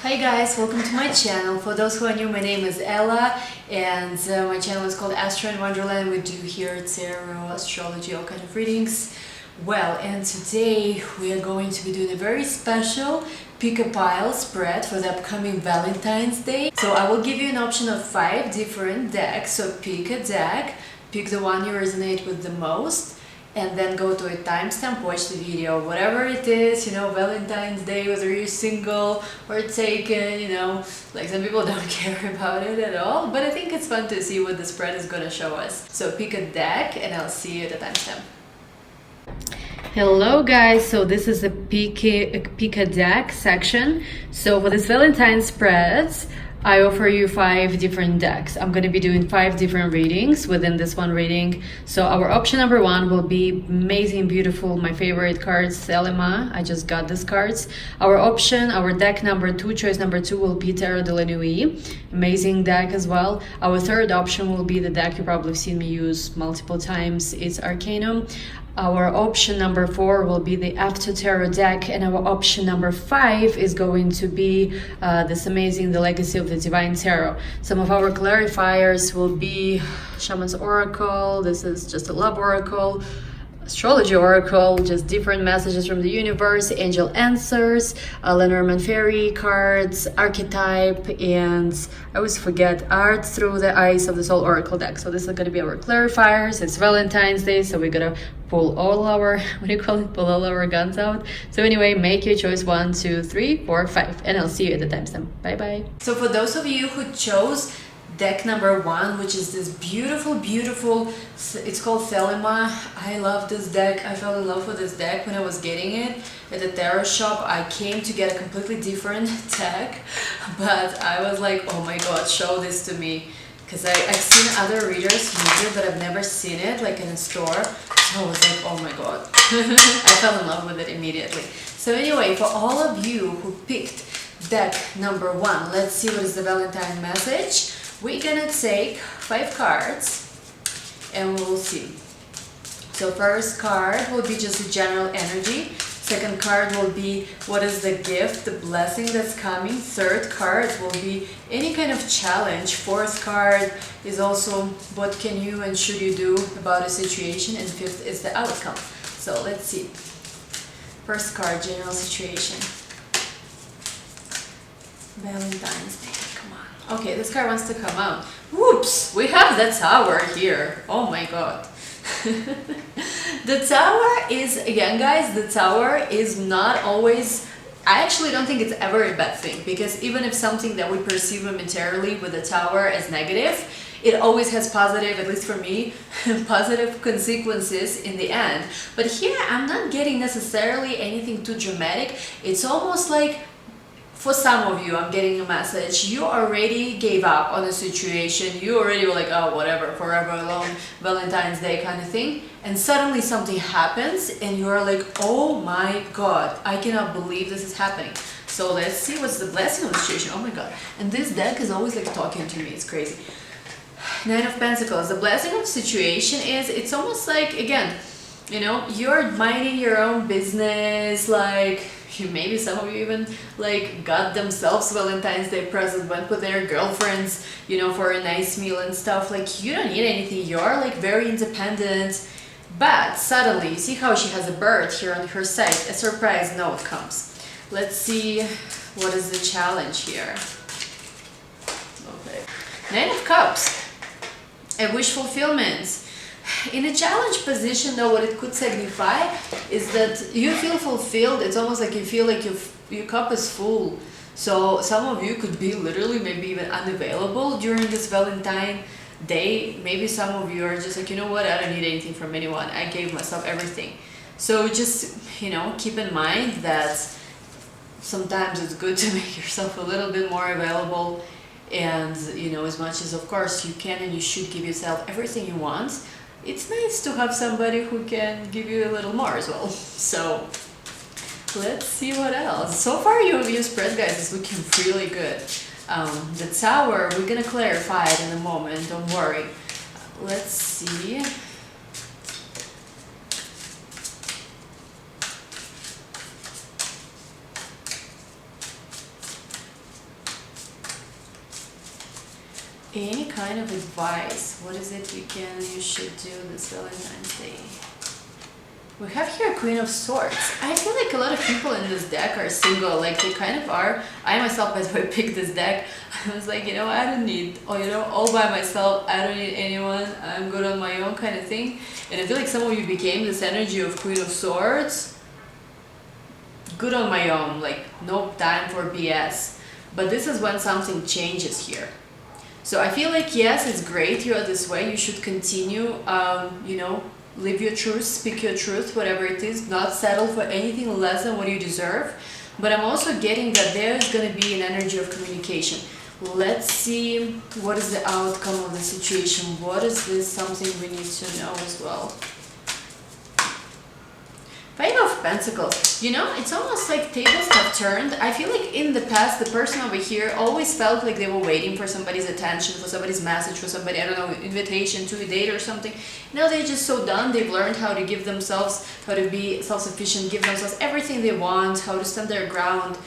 Hi guys, welcome to my channel. For those who are new, my name is Ella and my channel is called Astro and Wonderland. We do here tarot, astrology, all kind of readings. Well, and today we are going to be doing a very special pick a pile spread for the upcoming Valentine's Day. So I will give you an option of 5 different decks. So pick a deck, pick the one you resonate with the most, and then go to a timestamp, watch the video, whatever it is, Valentine's Day, whether you're single or taken, like some people don't care about it at all, but I think it's fun to see what the spread is gonna show us. So pick a deck and I'll see you at the timestamp. Hello guys, so this is the pick a deck section. So for this Valentine's spreads, I offer you 5 different decks. I'm going to be doing 5 different readings within this one reading. So our option number 1 will be amazing, beautiful, my favorite cards, Selema. I just got these cards. Our deck number 2, choice number 2 will be Tarot de la Nuit. Amazing deck as well. Our third option will be the deck you probably seen me use multiple times. It's Arcanum. Our option number 4 will be the After Tarot deck, and our option number 5 is going to be this amazing The Legacy of the Divine Tarot. Some of our clarifiers will be Shaman's Oracle, this is just a love oracle, Astrology Oracle, just different messages from the universe, Angel Answers, Lenormand Fairy cards, Archetype, and I always forget Art Through the Eyes of the Soul Oracle deck. So this is going to be our clarifiers. It's Valentine's Day, so we're gonna pull all our, pull all our guns out. So anyway, make your choice 1, 2, 3, 4, 5, and I'll see you at the timestamp. Bye bye. So for those of you who chose deck number 1, which is this beautiful, it's called Selema. I love this deck. I fell in love with this deck when I was getting it at the tarot shop. I came to get a completely different deck, but I was like, oh my god, show this to me, because I've seen other readers use it, but I've never seen it like in a store. So I was like, oh my god. I fell in love with it immediately. So anyway, for all of you who picked deck number 1, let's see what is the Valentine message. We're gonna take 5 cards and we'll see. So first card will be just a general energy. Second card will be what is the gift, the blessing that's coming. Third card will be any kind of challenge. Fourth card is also what can you and should you do about a situation. And fifth is the outcome. So let's see. First card, general situation. Valentine's Day. Okay, this card wants to come out. Whoops! We have the Tower here. Oh my god. The Tower is, again guys, the Tower is not always, I actually don't think it's ever a bad thing, because even if something that we perceive momentarily with the Tower as negative, it always has positive, at least for me, positive consequences in the end. But here I'm not getting necessarily anything too dramatic. It's almost like, for some of you, I'm getting a message, you already gave up on the situation, you already were like, oh, whatever, forever alone, Valentine's Day kind of thing, and suddenly something happens and you're like, oh my god, I cannot believe this is happening. So let's see what's the blessing of the situation. Oh my god. And this deck is always like talking to me, it's crazy. 9 of Pentacles. The blessing of the situation is, it's almost like, again, you're minding your own business, like, maybe some of you even like got themselves Valentine's Day present, went with their girlfriends, for a nice meal and stuff. Like, you don't need anything, you're like very independent, but suddenly you see how she has a bird here on her side, a surprise note comes. Let's see what is the challenge here. Okay, 9 of Cups, a wish fulfillment. In a challenge position though, what it could signify is that you feel fulfilled. It's almost like you feel like your cup is full. So some of you could be literally maybe even unavailable during this Valentine Day. Maybe some of you are just like, you know what, I don't need anything from anyone. I gave myself everything. So just, keep in mind that sometimes it's good to make yourself a little bit more available. And, as much as of course you can and you should give yourself everything you want, it's nice to have somebody who can give you a little more as well. So let's see what else. So far your spread, guys, is looking really good. The Tower, we're gonna clarify it in a moment, don't worry. Let's see. Any kind of advice. What is it you should do this Valentine's Day? We have here Queen of Swords. I feel like a lot of people in this deck are single, like they kind of are. I myself, by the way, picked this deck. I was like, I don't need, all by myself, I don't need anyone, I'm good on my own kind of thing. And I feel like some of you became this energy of Queen of Swords. Good on my own, like no time for BS. But this is when something changes here. So I feel like, yes, it's great you are this way, you should continue, live your truth, speak your truth, whatever it is, not settle for anything less than what you deserve. But I'm also getting that there's going to be an energy of communication. Let's see what is the outcome of the situation. What is this something we need to know as well? Five of Pentacles. It's almost like tables have turned. I feel like in the past, the person over here always felt like they were waiting for somebody's attention, for somebody's message, for somebody, I don't know, invitation to a date or something. Now they're just so done. They've learned how to give themselves, how to be self-sufficient, give themselves everything they want, how to stand their ground.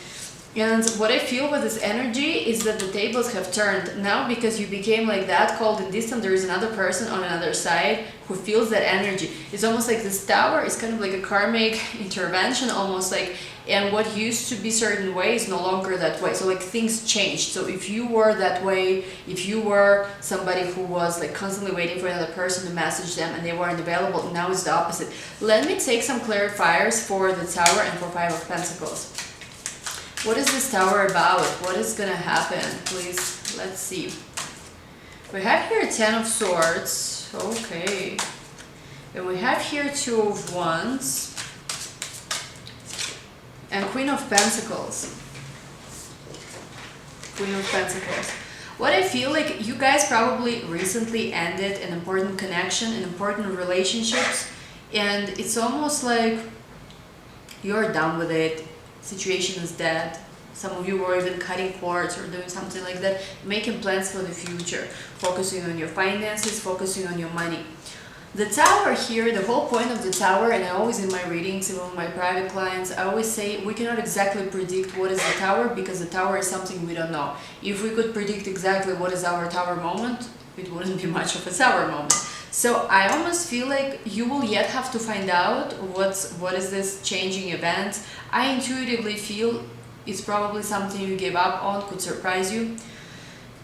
And what I feel with this energy is that the tables have turned. Now, because you became like that, cold and distant, there is another person on another side who feels that energy. It's almost like this tower is kind of like a karmic intervention, almost like, and what used to be certain way is no longer that way. So like things changed. So if you were that way, if you were somebody who was like constantly waiting for another person to message them and they weren't available, now it's the opposite. Let me take some clarifiers for the Tower and for Five of Pentacles. What is this Tower about? What is gonna happen? Please, let's see. We have here Ten of Swords. Okay. And we have here Two of Wands. And Queen of Pentacles. Queen of Pentacles. What I feel like you guys probably recently ended an important connection, an important relationships. And it's almost like you're done with it. Situation is dead. Some of you were even cutting cords or doing something like that, making plans for the future, focusing on your finances, focusing on your money. The Tower here, the whole point of the Tower, and I always in my readings, even with my private clients, I always say we cannot exactly predict what is the Tower because the Tower is something we don't know. If we could predict exactly what is our Tower moment, it wouldn't be much of a Tower moment. So I almost feel like you will yet have to find out what is this changing event. I intuitively feel it's probably something you gave up on, could surprise you.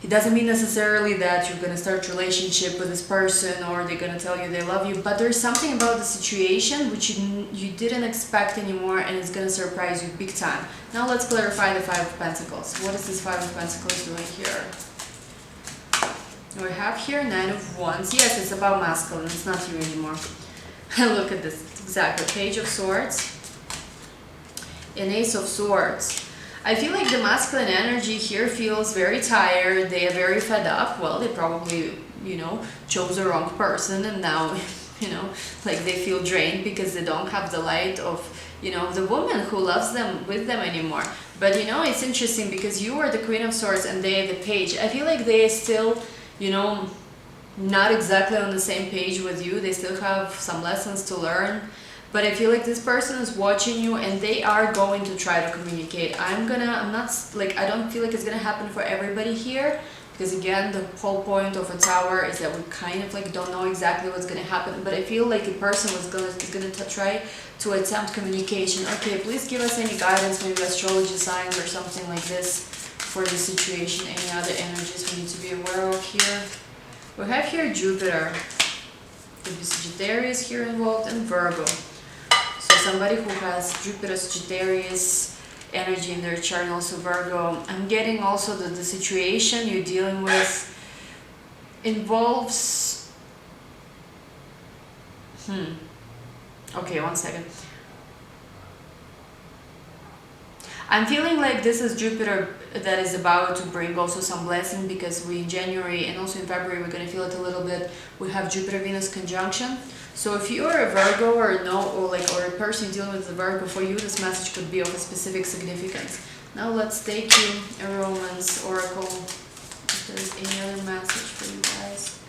It doesn't mean necessarily that you're going to start a relationship with this person or they're going to tell you they love you, but there's something about the situation which you didn't expect anymore and it's going to surprise you big time. Now let's clarify the Five of Pentacles. What is this Five of Pentacles doing here? We have here Nine of Wands. Yes, it's about masculine. It's not you anymore. Look at this. Exactly. Page of Swords. And Ace of Swords. I feel like the masculine energy here feels very tired. They are very fed up. Well, they probably, chose the wrong person and now, like they feel drained because they don't have the light of, the woman who loves them with them anymore. But, it's interesting because you are the Queen of Swords and they are the Page. I feel like they are still, not exactly on the same page with you. They still have some lessons to learn. But I feel like this person is watching you and they are going to try to communicate. I don't feel like it's gonna happen for everybody here. Because again, the whole point of a Tower is that we kind of like don't know exactly what's gonna happen. But I feel like a person is gonna try to attempt communication. Okay, please give us any guidance, maybe astrology signs or something like this for the situation. Any other energies we need to be aware of here? We have here Jupiter. Could be Sagittarius here involved and Virgo. So somebody who has Jupiter, Sagittarius energy in their chart, also Virgo. I'm getting also that the situation you're dealing with involves... Okay, one second. I'm feeling like this is Jupiter that is about to bring also some blessing because we in January and also in February we're going to feel it a little bit. We have Jupiter-Venus conjunction. So if you are a Virgo or a person dealing with the Virgo, for you this message could be of a specific significance. Now let's take you a Romance Oracle. If there's any other message for you guys.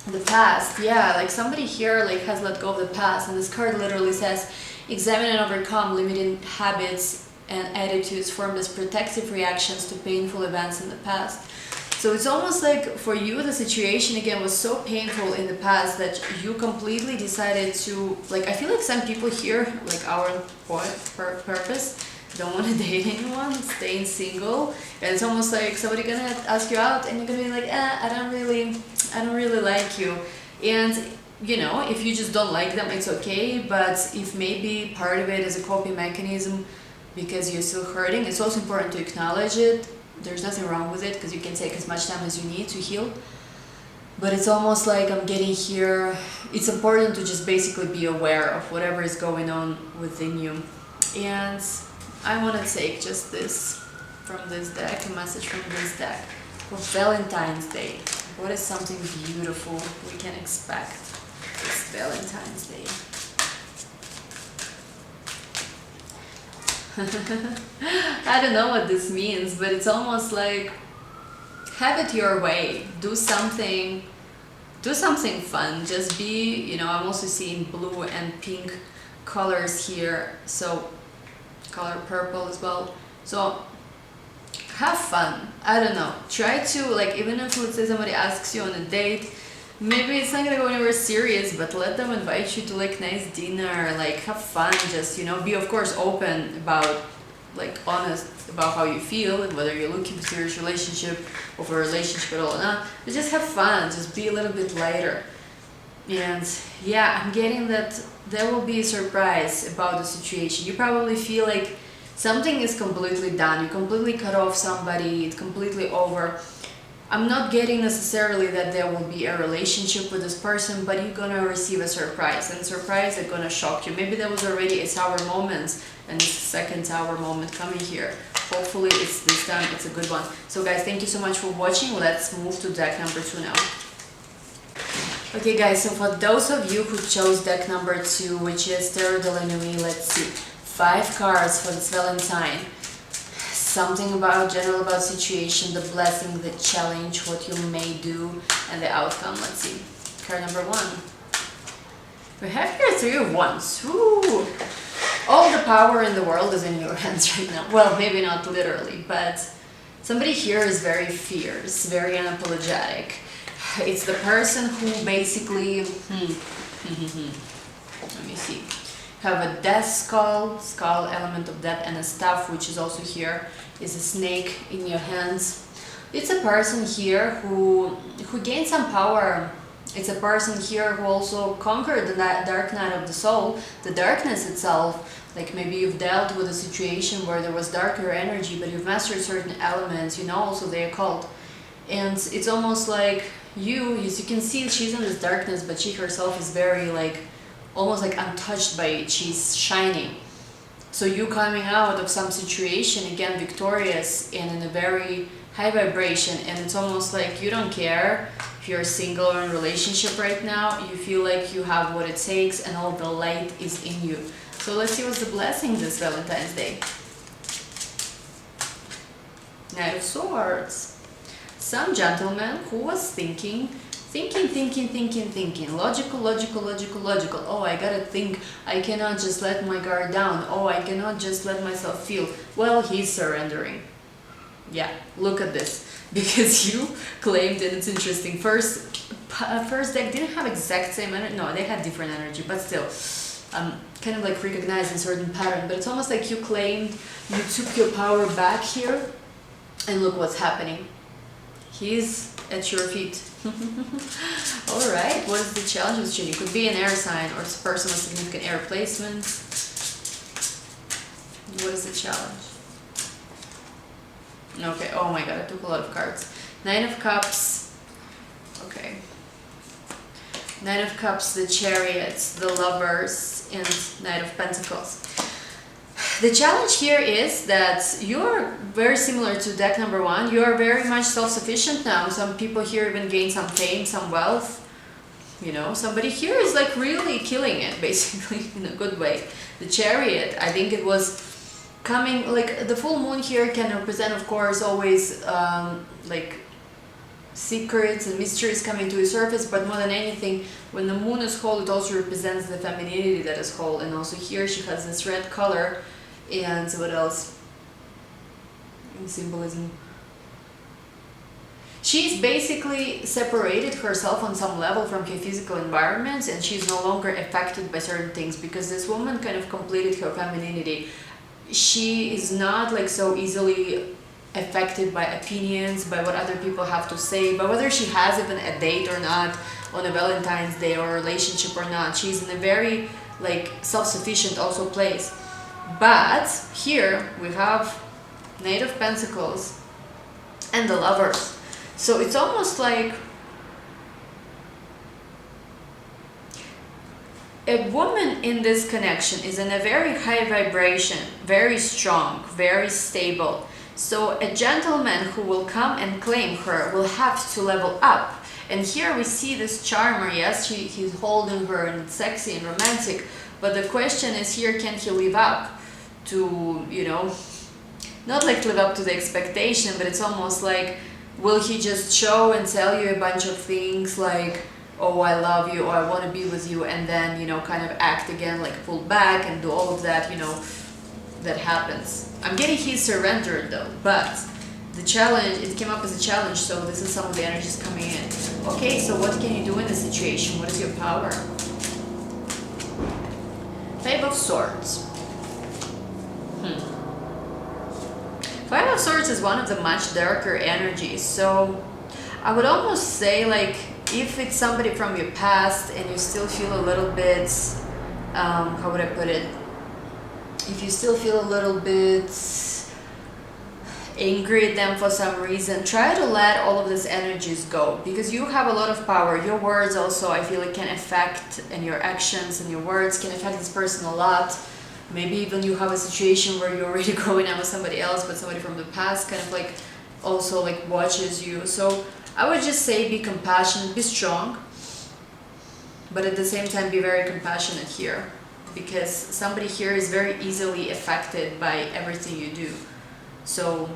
The past, yeah, like somebody here like has let go of the past, and this card literally says, examine and overcome limiting habits and attitudes formed as protective reactions to painful events in the past. So it's almost like for you, the situation again was so painful in the past that you completely decided to, like, I feel like some people here, like our purpose, don't want to date anyone, staying single, and it's almost like somebody gonna ask you out and you're gonna be like, I don't really like you. And you know, if you just don't like them, it's okay, but if maybe part of it is a coping mechanism because you're still hurting, it's also important to acknowledge it. There's nothing wrong with it because you can take as much time as you need to heal. But it's almost like I'm getting here, it's important to just basically be aware of whatever is going on within you. And I want to take just this from this deck, a message from this deck for Valentine's Day. What is something beautiful we can expect this Valentine's Day? I don't know what this means, but it's almost like have it your way. Do something fun. Just be, you know, I'm also seeing blue and pink colors here, so color purple as well. So have fun. I don't know. Try to, like, even if let's say somebody asks you on a date, maybe it's not gonna go anywhere serious, but let them invite you to like nice dinner, like have fun, just, you know, be of course open about, like honest about how you feel and whether you're looking for a serious relationship or for a relationship at all or not, but just have fun, just be a little bit lighter. And yeah, I'm getting that there will be a surprise about the situation. You probably feel like something is completely done, you completely cut off somebody, it's completely over. I'm not getting necessarily that there will be a relationship with this person, but you're gonna receive a surprise, and surprise is gonna shock you. Maybe there was already a sour moment, and it's a second sour moment coming here. Hopefully it's this time, it's a good one. So guys, thank you so much for watching. Let's move to deck number 2 now. Okay guys, so for those of you who chose deck number 2, which is Tarot de la Nuit, let's see. 5 cards for this Valentine. Something about general about situation, the blessing, the challenge, what you may do, and the outcome. Let's see. Card number 1. We have here 3 of Wands. Ooh. All the power in the world is in your hands right now. Well, maybe not literally, but somebody here is very fierce, very unapologetic. It's the person who basically, let me see, have a death skull element of death, and a staff, which is also here, is a snake in your hands. It's a person here who gained some power. It's a person here who also conquered the dark night of the soul, the darkness itself. Like maybe you've dealt with a situation where there was darker energy, but you've mastered certain elements, you know, also the occult. And it's almost like you, as you can see, she's in this darkness, but she herself is very like, almost like untouched by it. She's shining. So you coming out of some situation, again, victorious and in a very high vibration, and it's almost like you don't care if you're single or in a relationship right now. You feel like you have what it takes and all the light is in you. So let's see what's the blessing this Valentine's Day. Knight of Swords. Some gentleman who was thinking, logical. Oh, I gotta think. I cannot just let my guard down. Oh, I cannot just let myself feel. Well, he's surrendering. Yeah, look at this. Because you claimed, and it's interesting, first deck didn't have exact same energy. No, they had different energy, but still, kind of like recognizing certain pattern. But it's almost like you claimed, you took your power back here, and look what's happening. He's at your feet. Alright, what is the challenge with you? It could be an air sign or it's a person with significant air placement. What is the challenge? Okay, oh my god, I took a lot of cards. 9 of Cups. Okay. 9 of Cups, the Chariots, the Lovers, and Knight of Pentacles. The challenge here is that you're very similar to deck number 1. You are very much self-sufficient now. Some people here even gain some fame, some wealth. You know, somebody here is like really killing it, basically, in a good way. The Chariot, I think it was coming, like the full moon here can represent, of course, always like secrets and mysteries coming to the surface, but more than anything, when the moon is whole, it also represents the femininity that is whole. And also here she has this red color. And what else in symbolism? She's basically separated herself on some level from her physical environments, and she's no longer affected by certain things, because this woman kind of completed her femininity. She is not like so easily affected by opinions, by what other people have to say, by whether she has even a date or not on a Valentine's Day, or a relationship or not. She's in a very like self-sufficient also place. But here we have Knight of Pentacles and the Lovers. So it's almost like a woman in this connection is in a very high vibration, very strong, very stable. So a gentleman who will come and claim her will have to level up. And here we see this charmer. Yes, he's holding her and it's sexy and romantic. But the question is here, can he live up to, you know, not like live up to the expectation, but it's almost like, will he just show and tell you a bunch of things like, oh, I love you, or I want to be with you, and then, you know, kind of act again, like pull back and do all of that, you know, that happens. I'm getting he surrendered though, but the challenge, it came up as a challenge, so this is some of the energies coming in. Okay, so what can you do in this situation? What is your power? Five of Swords. Five of Swords is one of the much darker energies, so I would almost say, like, if it's somebody from your past and you still feel a little bit, how would I put it? If you still feel a little bit angry at them for some reason, try to let all of these energies go, because you have a lot of power. Your words also, I feel it can affect, and your actions and your words can affect this person a lot. Maybe even you have a situation where you're already going out with somebody else, but somebody from the past kind of like also like watches you. So I would just say be compassionate, be strong, but at the same time be very compassionate here, because somebody here is very easily affected by everything you do. So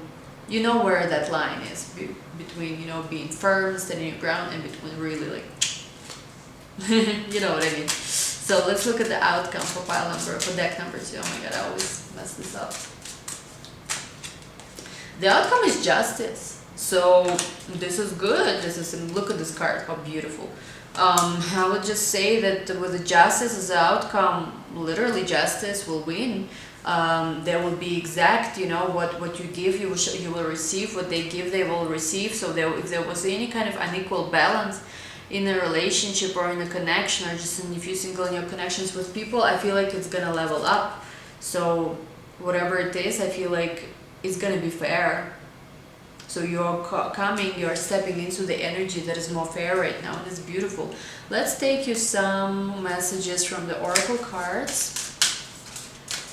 you know where that line is between, you know, being firm, standing your ground, and between really like you know what I mean. So let's look at the outcome for deck number 2. Oh my god, I always mess this up. The outcome is Justice. So this is good. This is, look at this card, how beautiful. I would just say that with the Justice as the outcome, literally Justice will win. There will be exact, you know, what you give, you will receive. What they give, they will receive. So if there was any kind of unequal balance in a relationship or in a connection, or just if you're single in your connections with people, I feel like it's gonna level up. So whatever it is, I feel like it's gonna be fair. So you're you're stepping into the energy that is more fair right now, and it's beautiful. Let's take you some messages from the Oracle cards.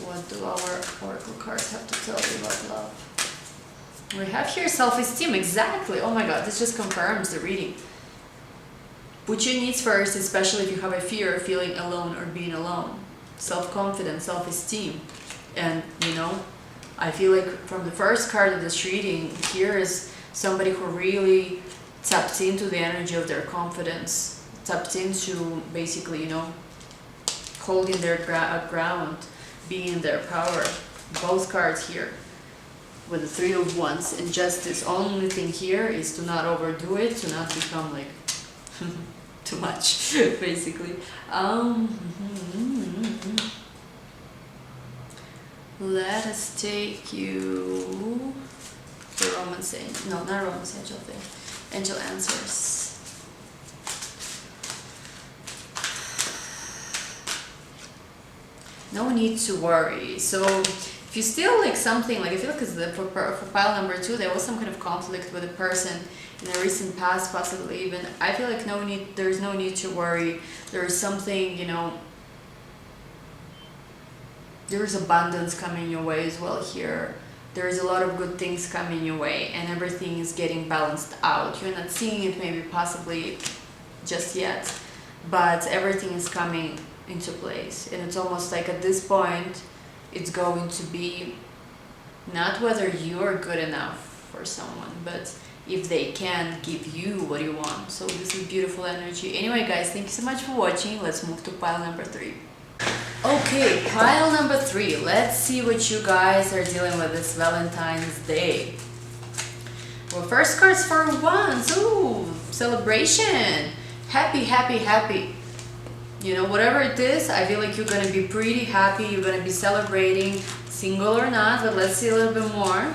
What do our Oracle cards have to tell you about love? We have here self-esteem, exactly. Oh my god, this just confirms the reading. Put your needs first, especially if you have a fear of feeling alone or being alone. Self-confidence, self-esteem. And, you know, I feel like from the first card of this reading, here is somebody who really tapped into the energy of their confidence, tapped into basically, you know, holding their ground, being in their power. Both cards here with the Three of Wands and Justice. Only thing here is to not overdo it, to not become like too much, basically. Let us take you to Romance Angel. No, not Romance Angel, the Angel Answers. No need to worry. So if you still like something, like I feel like for pile number 2, there was some kind of conflict with a person in a recent past, possibly even. I feel like there's no need to worry. There is something, you know, there is abundance coming your way as well here. There is a lot of good things coming your way, and everything is getting balanced out. You're not seeing it maybe possibly just yet, but everything is coming into place. And it's almost like at this point, it's going to be not whether you're good enough for someone, but if they can give you what you want. So this is beautiful energy. Anyway, guys, thank you so much for watching. Let's move to pile number 3. Okay, pile number 3. Let's see what you guys are dealing with this Valentine's Day. Well, first card's for Wands. Ooh, celebration. Happy, happy, happy. You know, whatever it is, I feel like you're gonna be pretty happy. You're gonna be celebrating, single or not. But let's see a little bit more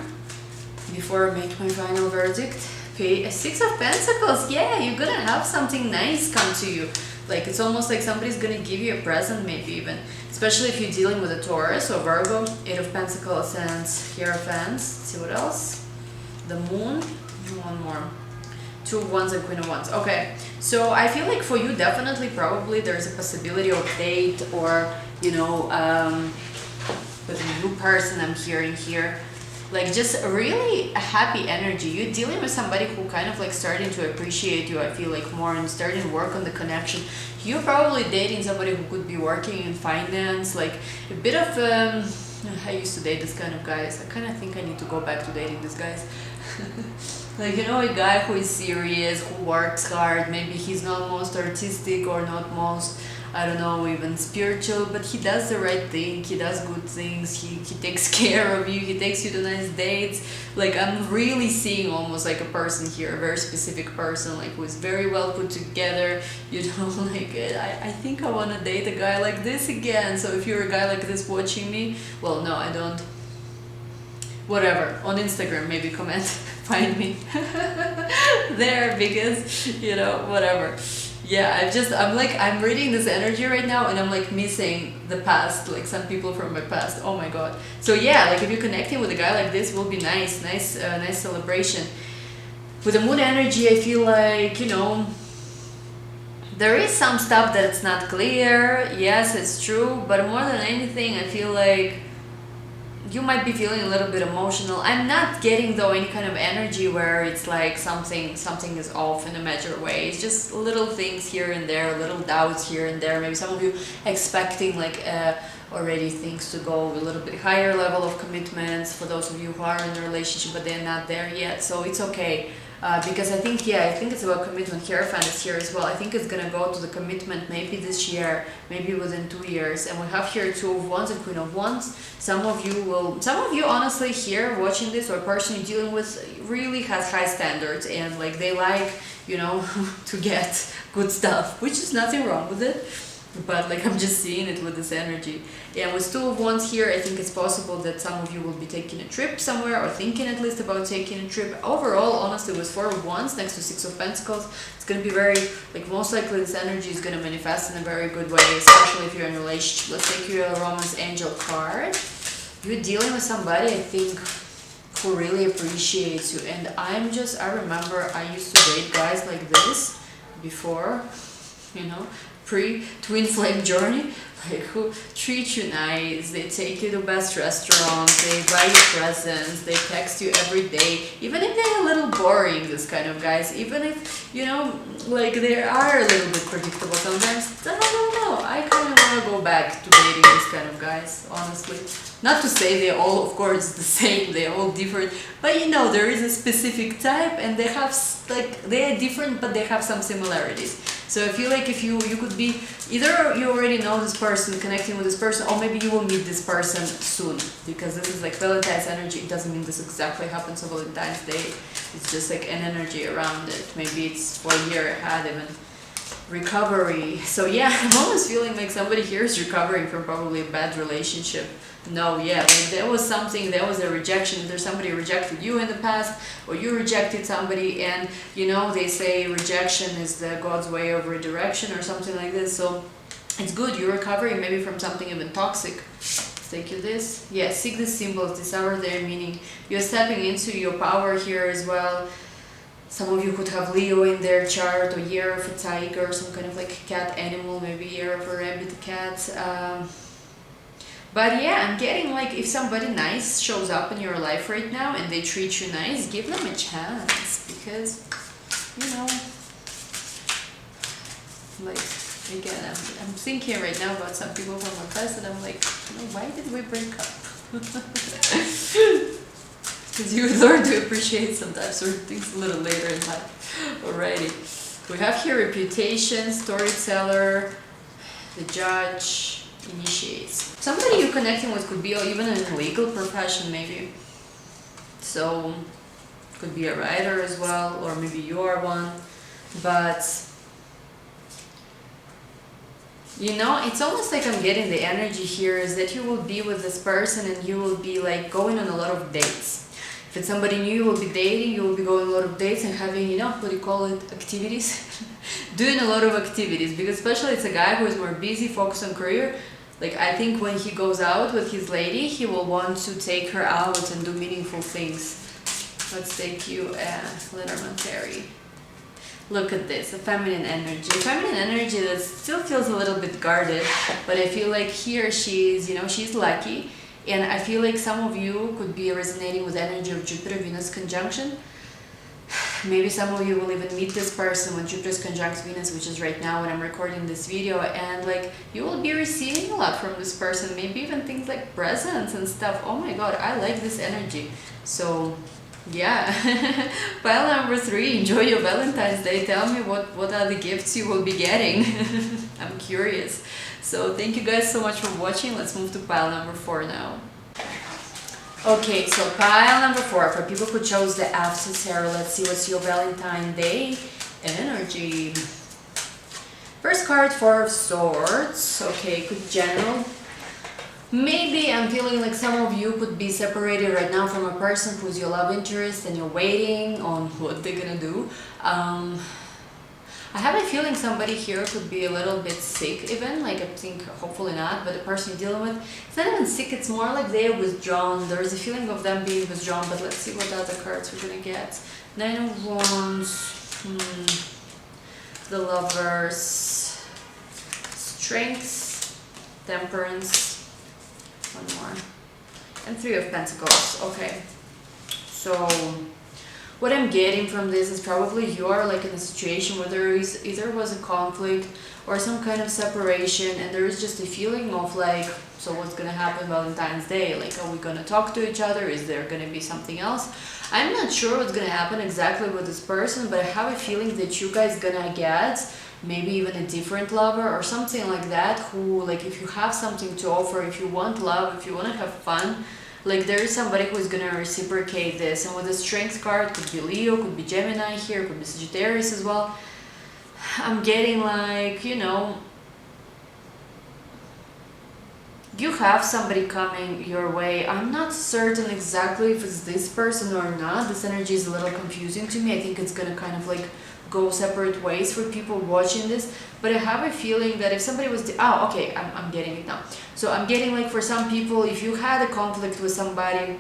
before I make my final verdict. Okay, a Six of Pentacles. Yeah, you're gonna have something nice come to you. Like, it's almost like somebody's gonna give you a present, maybe even. Especially if you're dealing with a Taurus or Virgo. Eight of Pentacles and Hierophants. Let's see what else. The Moon. One more. Two of Wands and Queen of Wands. Okay, so I feel like for you, definitely, probably, there's a possibility of date or, you know, with a new person I'm hearing here. Like, just really a happy energy. You're dealing with somebody who kind of like starting to appreciate you, I feel like, more, and starting to work on the connection. You're probably dating somebody who could be working in finance, like a bit of I used to date this kind of guys. I kind of think I need to go back to dating these guys. Like, you know, a guy who is serious, who works hard. Maybe he's not most artistic or not most, I don't know, even spiritual, but he does the right thing. He does good things. He takes care of you. He takes you to nice dates. Like, I'm really seeing almost like a person here, a very specific person, like, who is very well put together. You know, like, I think I want to date a guy like this again. So if you're a guy like this watching me, well, no, I don't. Whatever, on Instagram, maybe comment, find me there, because, you know, whatever. Yeah, I'm reading this energy right now, and I'm like missing the past, like some people from my past. Oh my god. So yeah, like if you're connecting with a guy like this, will be nice celebration. With the Moon energy, I feel like, you know, there is some stuff that's not clear. Yes, it's true, but more than anything, I feel like you might be feeling a little bit emotional. I'm not getting, though, any kind of energy where it's like something is off in a major way. It's just little things here and there, little doubts here and there. Maybe some of you expecting like already things to go a little bit higher level of commitments, for those of you who are in a relationship but they're not there yet. So it's okay. Because I think it's about commitment. Hierophant is here as well. I think it's gonna go to the commitment maybe this year, maybe within 2 years. And we have here Two of Wands and Queen of Wands. Some of you honestly here watching this, or person you're dealing with, really has high standards, and like they like, you know, to get good stuff, which is nothing wrong with it. But like, I'm just seeing it with this energy. Yeah, with Two of Wands here, I think it's possible that some of you will be taking a trip somewhere, or thinking at least about taking a trip. Overall, honestly, with Four of Wands next to Six of Pentacles, it's going to be very, like, most likely this energy is going to manifest in a very good way, especially if you're in a relationship. Let's take you a Romance Angel card. You're dealing with somebody, I think, who really appreciates you. And I remember I used to date guys like this before, you know, pre-twin flame journey, like, who treat you nice, they take you to best restaurants, they buy you presents, they text you every day, even if they're a little boring, this kind of guys, even if, you know, like, they are a little bit predictable sometimes. I don't know, I kind of want to go back to dating this kind of guys, honestly. Not to say they're all, of course, the same, they're all different, but you know, there is a specific type, and they have, like, they are different, but they have some similarities. So I feel like if you could be, either you already know this person, connecting with this person, or maybe you will meet this person soon, because this is like Valentine's energy. It doesn't mean this exactly happens on Valentine's Day. It's just like an energy around it. Maybe it's for a year ahead, even recovery. So yeah, I'm almost feeling like somebody here is recovering from probably a bad relationship. No, yeah, like there was a rejection. There's somebody rejected you in the past, or you rejected somebody, and you know, they say rejection is the God's way of redirection or something like this. So it's good, you're recovering maybe from something even toxic. Let's take you this. Yeah, seek the symbols, these are their meaning. You're stepping into your power here as well. Some of you could have Leo in their chart, or year of a tiger, some kind of like cat animal, maybe year of a rabbit cat. But yeah, I'm getting like, if somebody nice shows up in your life right now and they treat you nice, give them a chance, because, you know, like, again, I'm thinking right now about some people from my past, and I'm like, you know, why did we break up? Because you learn to appreciate sometimes certain things a little later in life. Alrighty. We have here reputation, storyteller, the judge, initiates. Somebody you're connecting with could be even in a legal profession, maybe. So Could be a writer as well, or maybe you are one. But you know, it's almost like I'm getting the energy here is that you will be with this person and you will be like going on a lot of dates. If it's somebody new you will be dating, you will be going on a lot of dates and having, you know, what do you call it, activities? Doing a lot of activities, because especially it's a guy who is more busy, focused on career. Like, I think when he goes out with his lady, he will want to take her out and do meaningful things. Let's take you as Letterman Terry. Look at this, a feminine energy. Feminine energy that still feels a little bit guarded, but I feel like he or she is, you know, she's lucky. And I feel like some of you could be resonating with the energy of Jupiter-Venus conjunction. Maybe some of you will even meet this person when Jupiter's conjunct Venus, which is right now when I'm recording this video, and like you will be receiving a lot from this person, maybe even things like presents and stuff. Oh my god, I like this energy. So yeah, pile number 3, enjoy your Valentine's Day. Tell me what are the gifts you will be getting. I'm curious. So thank you guys so much for watching. Let's move to pile number 4 now. Okay, so pile number 4, for people who chose the Astro Tarot, let's see what's your Valentine's Day energy. First card, 4 of Swords. Okay, could be general. Maybe I'm feeling like some of you could be separated right now from a person who's your love interest and you're waiting on what they're gonna do. I have a feeling somebody here could be a little bit sick even, like I think hopefully not, but the person you're dealing with, it's not even sick, it's more like they're withdrawn. There's a feeling of them being withdrawn, but let's see what other cards we're gonna get. 9 of Wands, the Lovers, Strength, Temperance, one more, and 3 of Pentacles. Okay, so what I'm getting from this is probably you are like in a situation where there is either was a conflict or some kind of separation, and there is just a feeling of like, so what's gonna happen Valentine's Day? Like, are we gonna talk to each other? Is there gonna be something else? I'm not sure what's gonna happen exactly with this person, but I have a feeling that you guys gonna get maybe even a different lover or something like that, who, like, if you have something to offer, if you want love, if you want to have fun, like there is somebody who is gonna reciprocate this. And with the Strength card, could be Leo, could be Gemini here, could be Sagittarius as well. I'm getting like, you know, you have somebody coming your way. I'm not certain exactly if it's this person or not. This energy is a little confusing to me. I think it's gonna kind of like go separate ways for people watching this, but I have a feeling that if somebody was oh, okay, I'm getting it now. So I'm getting like, for some people, if you had a conflict with somebody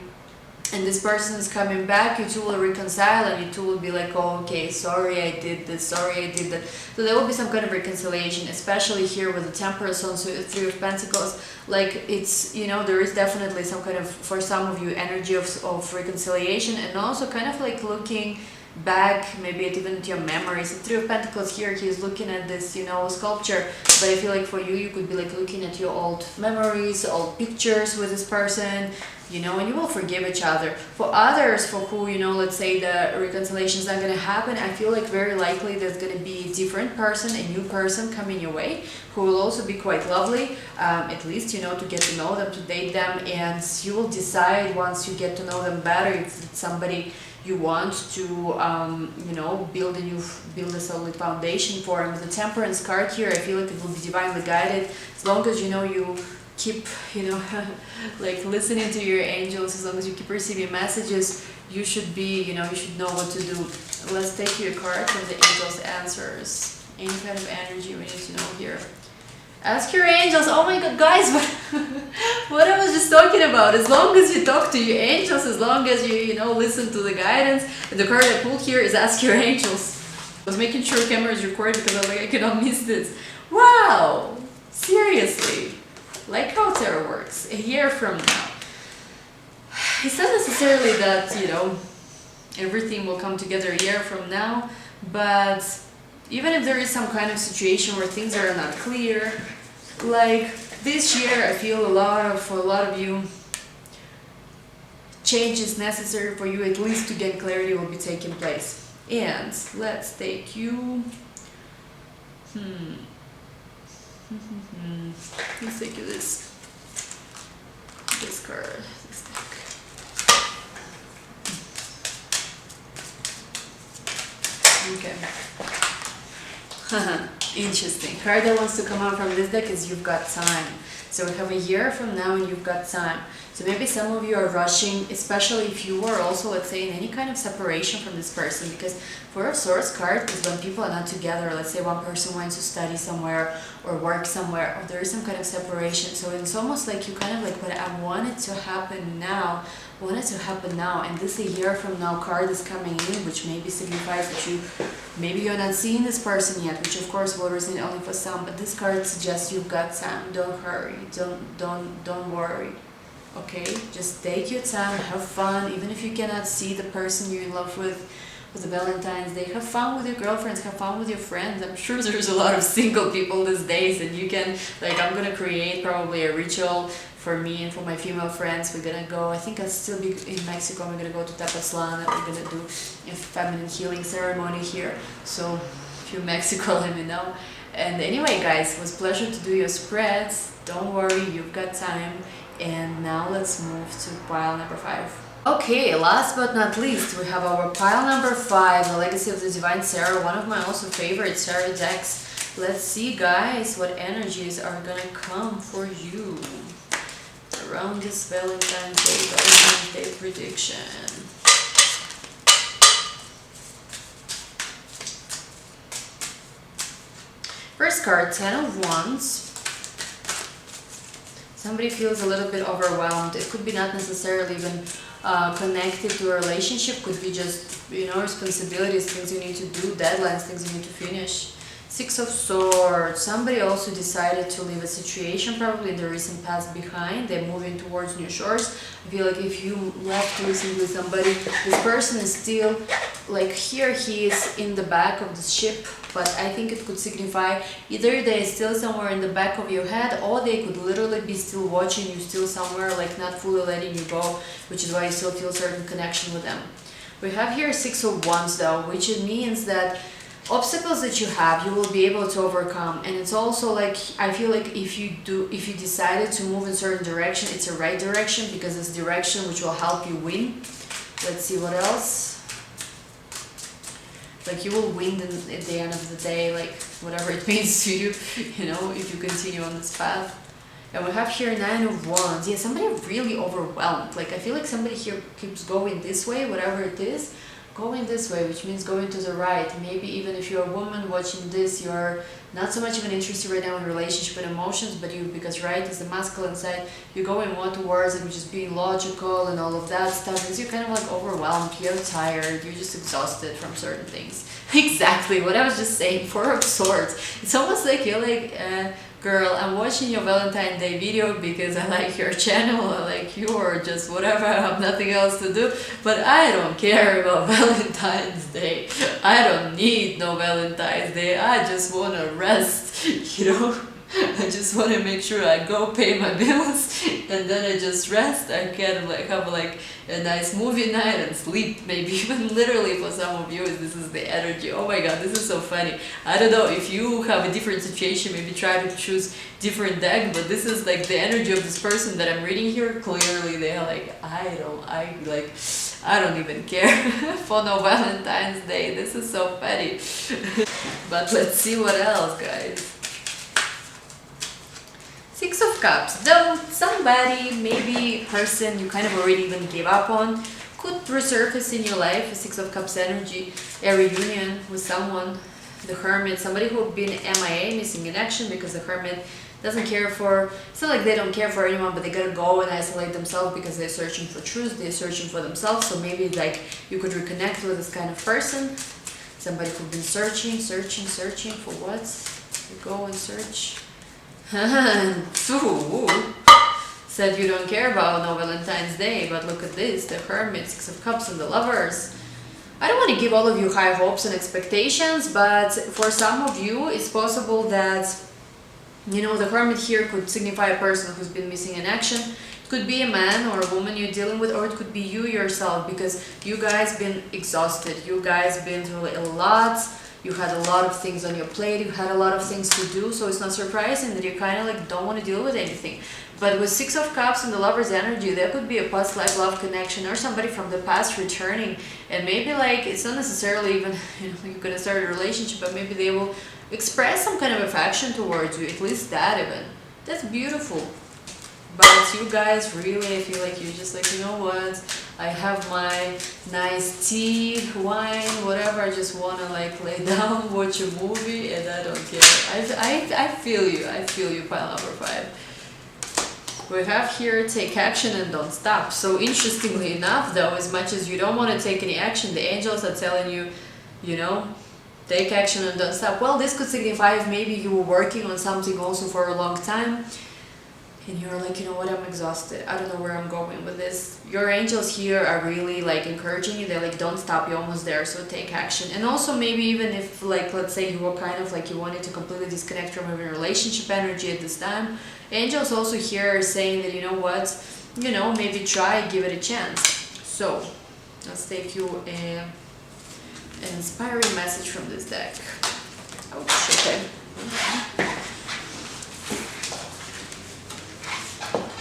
and this person is coming back, you two will reconcile and you two will be like, oh, okay, sorry I did this, sorry I did that. So there will be some kind of reconciliation, especially here with the Temperance on 3 of Pentacles. Like, it's, you know, there is definitely some kind of, for some of you, energy of reconciliation, and also kind of like looking back, maybe even at your memories. The 3 of Pentacles here, he's looking at this, you know, sculpture, but I feel like for you, you could be like looking at your old memories, old pictures with this person, you know, and you will forgive each other. For others for who, you know, let's say the reconciliation is not going to happen, I feel like very likely there's going to be a different person, a new person coming your way, who will also be quite lovely, at least, you know, to get to know them, to date them, and you will decide once you get to know them better if it's somebody you want to, you know, build a solid foundation for. And with the Temperance card here, I feel like it will be divinely guided, as long as, you know, you keep, you know, like listening to your angels, as long as you keep receiving messages, you should be, you know, you should know what to do. Let's take you a card from the angels' answers. Any kind of energy we need to know here. Ask your angels. Oh my god, guys, what I was just talking about. As long as you talk to your angels, as long as you know, listen to the guidance. And the card I pulled here is Ask Your Angels. I was making sure camera is recorded because I was like, I cannot miss this. Wow, seriously, like how tarot works. A year from now, it's not necessarily that, you know, everything will come together a year from now, but even if there is some kind of situation where things are not clear, like this year, I feel for a lot of you, change is necessary for you, at least to get clarity will be taking place. And let's take you, let's take you this card, this deck. Okay. Interesting. Card that wants to come out from this deck is You've Got Time. So we have a year from now and you've got time. So maybe some of you are rushing, especially if you are also, let's say, in any kind of separation from this person. Because Four of Swords card is when people are not together. Let's say one person wants to study somewhere or work somewhere, or there is some kind of separation. So it's almost like you kind of like, what I wanted to happen now, and this a year from now card is coming in, which maybe signifies that maybe you're not seeing this person yet, which of course will resonate only for some, but this card suggests you've got time. Don't hurry, don't worry. Okay, just take your time, have fun, even if you cannot see the person you're in love with the Valentine's Day. Have fun with your girlfriends, have fun with your friends. I'm sure there's a lot of single people these days, and you can, like, I'm gonna create probably a ritual for me and for my female friends. We're gonna go, I think I'll still be in Mexico, we're gonna go to Tepoztlan, and we're gonna do a feminine healing ceremony here. So if you're in Mexico, let me know. And anyway, guys, it was a pleasure to do your spreads. Don't worry, you've got time. And now let's move to pile number 5. Okay, last but not least, we have our pile number 5, the Legacy of the Divine Tarot, one of my also favorite tarot decks. Let's see, guys, what energies are gonna come for you around this Valentine's Day prediction. First card, 10 of Wands. Somebody feels a little bit overwhelmed. It could be not necessarily even connected to a relationship, could be just, you know, responsibilities, things you need to do, deadlines, things you need to finish. 6 of Swords. Somebody also decided to leave a situation, probably in the recent past, behind. They're moving towards new shores. I feel like if you left recently somebody, this person is still, like, here he is in the back of the ship, but I think it could signify either they're still somewhere in the back of your head, or they could literally be still watching you, still somewhere, like not fully letting you go, which is why you still feel a certain connection with them. We have here 6 of Wands though, which it means that obstacles that you have, you will be able to overcome. And it's also like, I feel like if you decided to move in a certain direction, it's a right direction, because it's direction which will help you win. Let's see what else. Like, you will win at the end of the day, like whatever it means to you, you know, if you continue on this path. And we have here 9 of Wands. Yeah, somebody really overwhelmed. Like, I feel like somebody here keeps going this way, whatever it is, going this way, which means going to the right. Maybe even if you're a woman watching this, you're not so much even interested right now in relationship and emotions, but because right is the masculine side, you're going more towards it, which is being logical and all of that stuff, because you're kind of like overwhelmed, you're tired, you're just exhausted from certain things. Exactly what I was just saying. 4 of Swords. It's almost like you're like, girl, I'm watching your Valentine's Day video because I like your channel, I like you, or just whatever, I have nothing else to do, but I don't care about Valentine's Day. I don't need no Valentine's Day. I just want to rest, you know. I just want to make sure I go pay my bills and then I just rest. I can like have like a nice movie night and sleep, maybe even literally. For some of you this is the energy. Oh my god, this is so funny. I don't know if you have a different situation, maybe try to choose different deck, but this is like the energy of this person that I'm reading here. Clearly they're like, I don't even care for no Valentine's Day. This is so funny. But let's see what else, guys. 6 of Cups. Though somebody, maybe person you kind of already even gave up on, could resurface in your life. A 6 of Cups energy, a reunion with someone. The Hermit, somebody who've been MIA, missing in action, because the Hermit doesn't care for, it's not like they don't care for anyone, but they gotta go and isolate themselves because they're searching for truth, they're searching for themselves. So maybe like you could reconnect with this kind of person. Somebody who've been searching for what? You go and search. Said you don't care about no Valentine's Day, but look at this, the Hermit, 6 of Cups, and the Lovers. I don't want to give all of you high hopes and expectations, but for some of you, it's possible that, you know, the Hermit here could signify a person who's been missing in action. It could be a man or a woman you're dealing with, or it could be you yourself, because you guys been exhausted. You guys been through a lot. You guys been you had a lot of things on your plate, you had a lot of things to do, so it's not surprising that you kind of like don't want to deal with anything. But with Six of Cups and the Lover's energy, there could be a past life love connection or somebody from the past returning, and maybe like it's not necessarily even, you know, you're gonna start a relationship, but maybe they will express some kind of affection towards you, at least that even. That's beautiful. But you guys really, I feel like you're just like, you know what, I have my nice tea, wine, whatever, I just want to like lay down, watch a movie, and I don't care. I feel you, pile number 5. We have here, take action and don't stop. So interestingly enough though, as much as you don't want to take any action, the angels are telling you, you know, take action and don't stop. Well, this could signify if maybe you were working on something also for a long time, and you're like, you know what, I'm exhausted, I don't know where I'm going with this. Your angels here are really like encouraging you. They're like, don't stop, you're almost there, so take action. And also maybe even if like, let's say you were kind of like you wanted to completely disconnect from having relationship energy at this time, angels also here are saying that, you know what, you know, maybe try, give it a chance. So let's take you an inspiring message from this deck. Ouch, okay.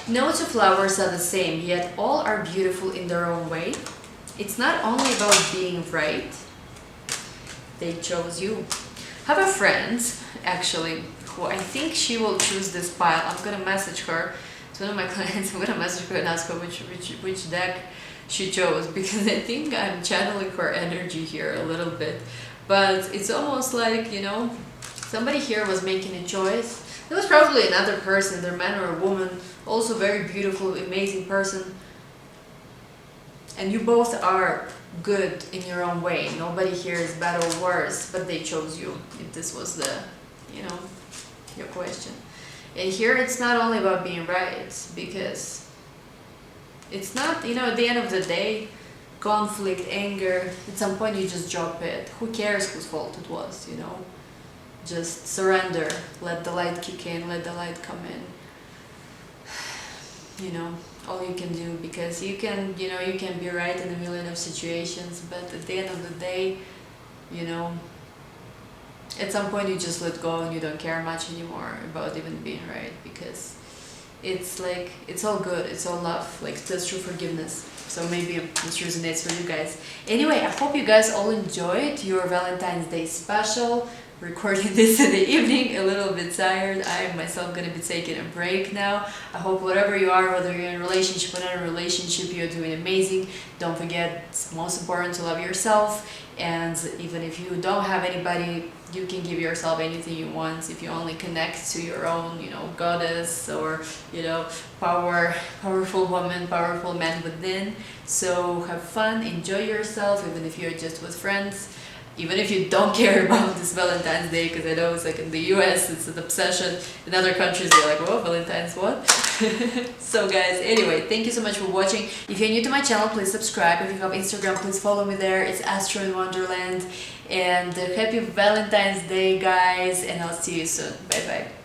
Notes of flowers are the same, yet all are beautiful in their own way. It's not only about being right, they chose you. I have a friend, actually, who I think she will choose this pile. I'm gonna message her. It's one of my clients. I'm gonna message her and ask her which deck she chose, because I think I'm channeling her energy here a little bit. But it's almost like, you know, somebody here was making a choice. There was probably another person, either man or a woman, also very beautiful, amazing person. And you both are good in your own way. Nobody here is bad or worse, but they chose you, if this was the, you know, your question. And here it's not only about being right, because it's not, you know, at the end of the day, conflict, anger, at some point you just drop it. Who cares whose fault it was, you know? Just surrender, let the light kick in, let the light come in. You know, all you can do, because you can, you know, you can be right in a million of situations, but at the end of the day, you know, at some point you just let go and you don't care much anymore about even being right, because it's like, it's all good, it's all love, like that's true forgiveness. So maybe this resonates for you guys. Anyway, I hope you guys all enjoyed your Valentine's Day special. Recording this in the evening, a little bit tired. I am myself going to be taking a break now. I hope whatever you are, whether you're in a relationship or not in a relationship, you're doing amazing. Don't forget, it's most important to love yourself. And even if you don't have anybody, you can give yourself anything you want if you only connect to your own, you know, goddess or, you know, powerful woman, powerful man within. So have fun, enjoy yourself, even if you're just with friends. Even if you don't care about this Valentine's Day, because I know it's like in the US, it's an obsession. In other countries, they're like, whoa, Valentine's what? So guys, anyway, thank you so much for watching. If you're new to my channel, please subscribe. If you have Instagram, please follow me there. It's Astro in Wonderland. And happy Valentine's Day, guys. And I'll see you soon. Bye-bye.